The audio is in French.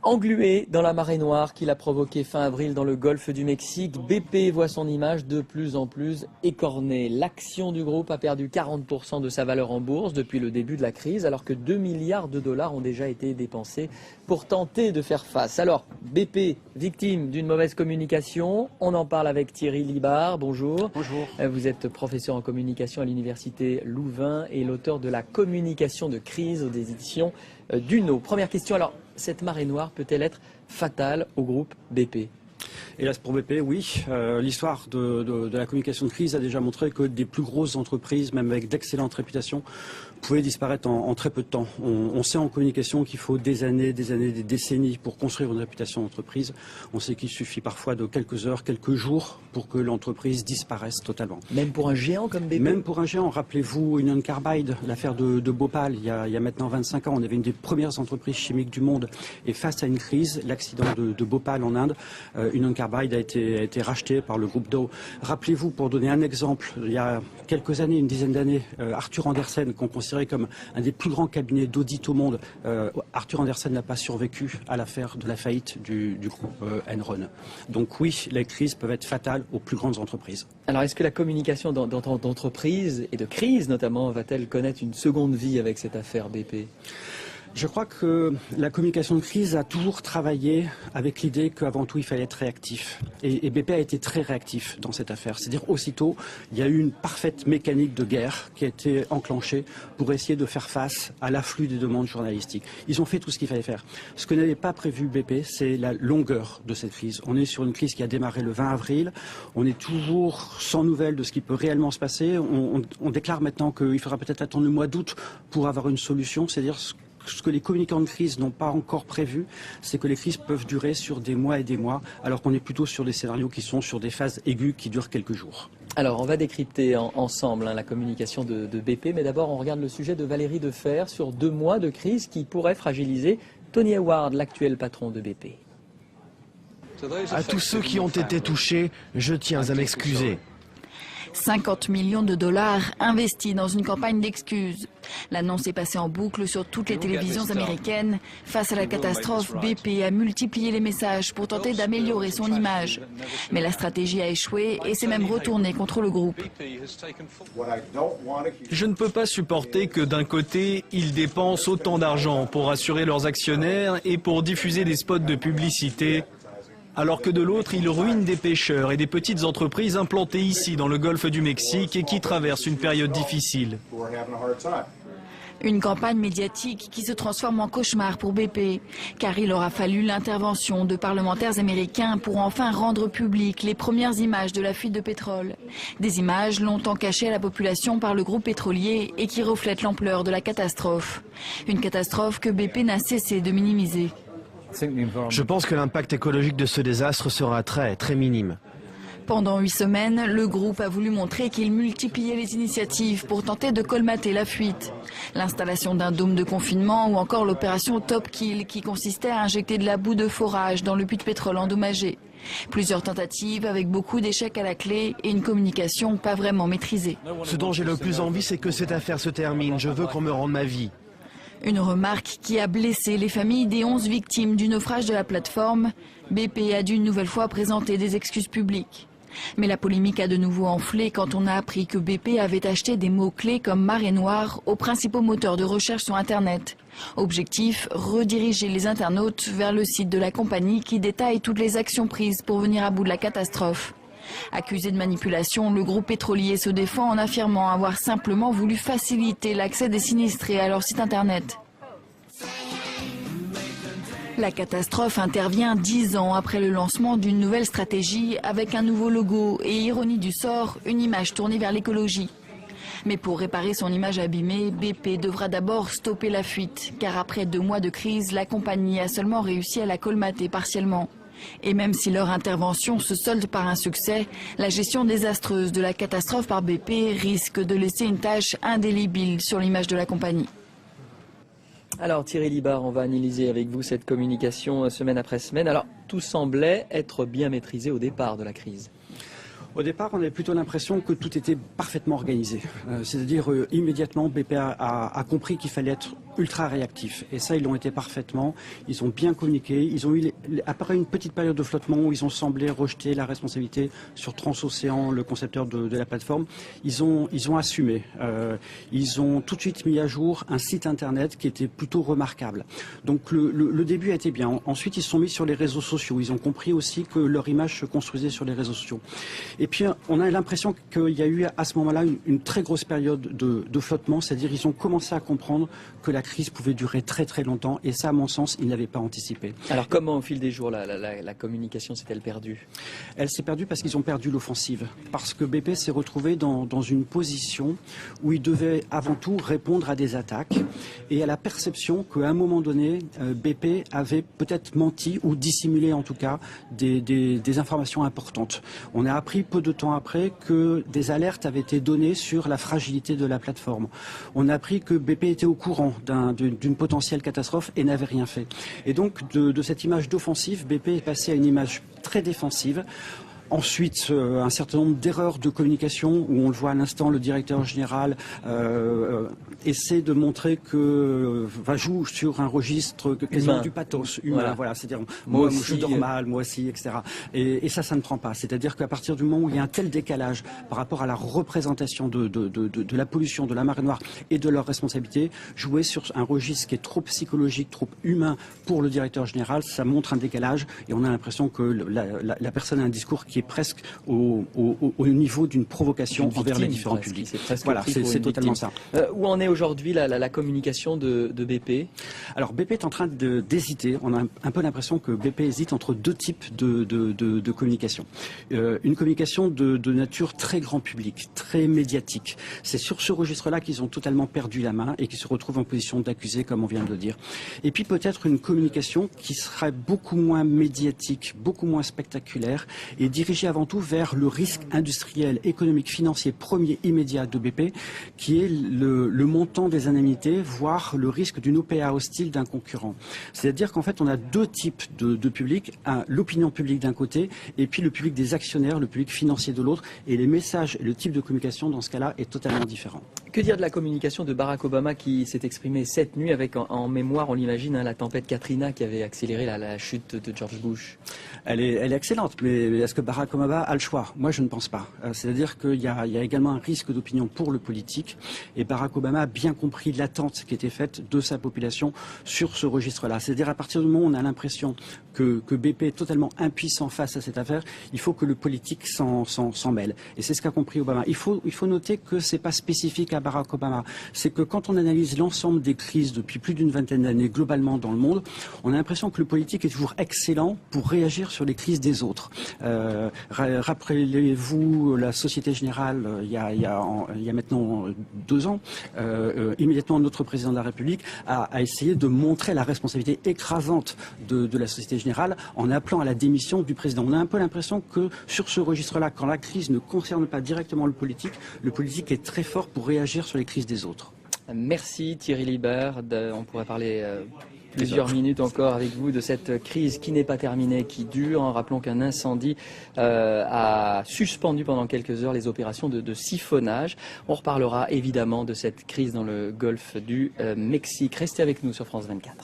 Englué dans la marée noire qu'il a provoquée fin avril dans le golfe du Mexique, BP voit son image de plus en plus écornée. L'action du groupe a perdu 40% de sa valeur en bourse depuis le début de la crise, alors que 2 milliards de dollars ont déjà été dépensés pour tenter de faire face. Alors, BP, victime d'une mauvaise communication, on en parle avec Thierry Libard. Bonjour. Bonjour. Vous êtes professeur en communication à l'université Louvain et l'auteur de la communication de crise aux éditions d'Uno. Première question, alors, cette marée noire peut-elle être fatale au groupe BP ? Hélas pour BP, oui. L'histoire de la communication de crise a déjà montré que des plus grosses entreprises, même avec d'excellentes réputations, pouvaient disparaître en très peu de temps. On sait en communication qu'il faut des années, des décennies pour construire une réputation d'entreprise. On sait qu'il suffit parfois de quelques heures, quelques jours pour que l'entreprise disparaisse totalement. Même pour un géant comme BP ? Même pour un géant. Rappelez-vous Union Carbide, l'affaire de Bhopal, il y a maintenant 25 ans. On avait une des premières entreprises chimiques du monde. Et face à une crise, l'accident de Bhopal en Inde, Union Carbide a été racheté par le groupe Dow. Rappelez-vous, pour donner un exemple, il y a quelques années, une dizaine d'années, Arthur Andersen, qu'on considérait comme un des plus grands cabinets d'audit au monde, Arthur Andersen n'a pas survécu à l'affaire de la faillite du groupe Enron. Donc oui, les crises peuvent être fatales aux plus grandes entreprises. Alors est-ce que la communication d'entreprise et de crise notamment va-t-elle connaître une seconde vie avec cette affaire BP ? Je crois que la communication de crise a toujours travaillé avec l'idée qu'avant tout il fallait être réactif. Et BP a été très réactif dans cette affaire. C'est-à-dire aussitôt, il y a eu une parfaite mécanique de guerre qui a été enclenchée pour essayer de faire face à l'afflux des demandes journalistiques. Ils ont fait tout ce qu'il fallait faire. Ce que n'avait pas prévu BP, c'est la longueur de cette crise. On est sur une crise qui a démarré le 20 avril. On est toujours sans nouvelles de ce qui peut réellement se passer. On déclare maintenant qu'il faudra peut-être attendre le mois d'août pour avoir une solution. C'est-à-dire ce que les communicants de crise n'ont pas encore prévu, c'est que les crises peuvent durer sur des mois et des mois, alors qu'on est plutôt sur des scénarios qui sont sur des phases aiguës qui durent quelques jours. Alors, on va décrypter ensemble la communication de BP, mais d'abord, on regarde le sujet de Valérie Defer sur 2 mois de crise qui pourrait fragiliser Tony Howard, l'actuel patron de BP. À tous ceux qui ont été touchés, je tiens à m'excuser. 50 millions de dollars investis dans une campagne d'excuses. L'annonce est passée en boucle sur toutes les télévisions américaines. Face à la catastrophe, BP a multiplié les messages pour tenter d'améliorer son image. Mais la stratégie a échoué et s'est même retournée contre le groupe. Je ne peux pas supporter que d'un côté, ils dépensent autant d'argent pour assurer leurs actionnaires et pour diffuser des spots de publicité, alors que de l'autre, ils ruinent des pêcheurs et des petites entreprises implantées ici dans le golfe du Mexique et qui traversent une période difficile. Une campagne médiatique qui se transforme en cauchemar pour BP, car il aura fallu l'intervention de parlementaires américains pour enfin rendre publiques les premières images de la fuite de pétrole. Des images longtemps cachées à la population par le groupe pétrolier et qui reflètent l'ampleur de la catastrophe. Une catastrophe que BP n'a cessé de minimiser. Je pense que l'impact écologique de ce désastre sera très minime. Pendant 8 semaines, le groupe a voulu montrer qu'il multipliait les initiatives pour tenter de colmater la fuite. L'installation d'un dôme de confinement ou encore l'opération Top Kill qui consistait à injecter de la boue de forage dans le puits de pétrole endommagé. Plusieurs tentatives avec beaucoup d'échecs à la clé et une communication pas vraiment maîtrisée. Ce dont j'ai le plus envie, c'est que cette affaire se termine. Je veux qu'on me rende ma vie. Une remarque qui a blessé les familles des 11 victimes du naufrage de la plateforme. BP a dû une nouvelle fois présenter des excuses publiques. Mais la polémique a de nouveau enflé quand on a appris que BP avait acheté des mots-clés comme marée noire aux principaux moteurs de recherche sur Internet. Objectif, rediriger les internautes vers le site de la compagnie qui détaille toutes les actions prises pour venir à bout de la catastrophe. Accusé de manipulation, le groupe pétrolier se défend en affirmant avoir simplement voulu faciliter l'accès des sinistrés à leur site internet. La catastrophe intervient 10 ans après le lancement d'une nouvelle stratégie avec un nouveau logo et, ironie du sort, une image tournée vers l'écologie. Mais pour réparer son image abîmée, BP devra d'abord stopper la fuite, car après 2 mois de crise, la compagnie a seulement réussi à la colmater partiellement. Et même si leur intervention se solde par un succès, la gestion désastreuse de la catastrophe par BP risque de laisser une tache indélébile sur l'image de la compagnie. Alors Thierry Libard, on va analyser avec vous cette communication semaine après semaine. Alors tout semblait être bien maîtrisé au départ de la crise. Au départ, on avait plutôt l'impression que tout était parfaitement organisé. C'est-à-dire immédiatement, BP a compris qu'il fallait être ultra réactifs. Et ça, ils l'ont été parfaitement. Ils ont bien communiqué. Ils ont eu, après une petite période de flottement où ils ont semblé rejeter la responsabilité sur Transocéan, le concepteur de la plateforme, ils ont assumé. Ils ont tout de suite mis à jour un site internet qui était plutôt remarquable. Donc le début a été bien. Ensuite, ils se sont mis sur les réseaux sociaux. Ils ont compris aussi que leur image se construisait sur les réseaux sociaux. Et puis, on a l'impression qu'il y a eu à ce moment-là une très grosse période de flottement, c'est-à-dire ils ont commencé à comprendre que la crise pouvait durer très très longtemps, et ça, à mon sens, ils n'avaient pas anticipé. Alors comment, au fil des jours, la communication s'est-elle perdue? Elle s'est perdue parce qu'ils ont perdu l'offensive, parce que BP s'est retrouvé dans une position où il devait avant tout répondre à des attaques, et à la perception qu'à un moment donné, BP avait peut-être menti ou dissimulé en tout cas des informations importantes. On a appris peu de temps après que des alertes avaient été données sur la fragilité de la plateforme. On a appris que BP était au courant d'une potentielle catastrophe et n'avait rien fait. Et donc de cette image d'offensive, BP est passé à une image très défensive. Ensuite, un certain nombre d'erreurs de communication où on le voit à l'instant, le directeur général essaie de montrer que joue sur un registre quasiment du pathos humain. Voilà, c'est-à-dire moi je dors mal, moi aussi, etc. Et ça ne prend pas. C'est-à-dire qu'à partir du moment où il y a un tel décalage par rapport à la représentation de la pollution, de la marée noire et de leurs responsabilités, jouer sur un registre qui est trop psychologique, trop humain pour le directeur général, ça montre un décalage et on a l'impression que la personne a un discours qui est presque au niveau d'une provocation envers les différents publics. Voilà, c'est totalement ça. Où en est aujourd'hui la communication de BP? Alors BP est en train d'hésiter. On a un peu l'impression que BP hésite entre deux types de communication. Une communication de nature très grand public, très médiatique. C'est sur ce registre-là qu'ils ont totalement perdu la main et qui se retrouvent en position d'accusé, comme on vient de le dire. Et puis peut-être une communication qui serait beaucoup moins médiatique, beaucoup moins spectaculaire et dirigée avant tout vers le risque industriel, économique, financier premier immédiat de BP, qui est le montant des indemnités, voire le risque d'une OPA hostile d'un concurrent. C'est-à-dire qu'en fait, on a deux types de public, l'opinion publique d'un côté, et puis le public des actionnaires, le public financier de l'autre, et les messages et le type de communication dans ce cas-là est totalement différent. Que dire de la communication de Barack Obama qui s'est exprimé cette nuit avec en mémoire, on l'imagine, la tempête Katrina qui avait accéléré la chute de George Bush? Elle est excellente, mais est-ce que Barack Obama a le choix? Moi, je ne pense pas. C'est-à-dire qu'il y a également un risque d'opinion pour le politique, et Barack Obama a bien compris l'attente qui était faite de sa population sur ce registre-là. C'est-à-dire à partir du moment où on a l'impression que BP est totalement impuissant face à cette affaire, il faut que le politique s'en mêle. Et c'est ce qu'a compris Obama. Il faut noter que c'est pas spécifique à Barack Obama. C'est que quand on analyse l'ensemble des crises depuis plus d'une vingtaine d'années globalement dans le monde, on a l'impression que le politique est toujours excellent pour réagir sur les crises des autres. Rappelez-vous la Société Générale il y a maintenant 2 ans, immédiatement notre président de la République a essayé de montrer la responsabilité écrasante de la Société Générale en appelant à la démission du président. On a un peu l'impression que sur ce registre-là, quand la crise ne concerne pas directement le politique est très fort pour réagir sur les crises des autres. Merci Thierry Libert. On pourrait parler plusieurs minutes encore avec vous de cette crise qui n'est pas terminée, qui dure. Rappelons qu'un incendie a suspendu pendant quelques heures les opérations de siphonnage. On reparlera évidemment de cette crise dans le golfe du Mexique. Restez avec nous sur France 24.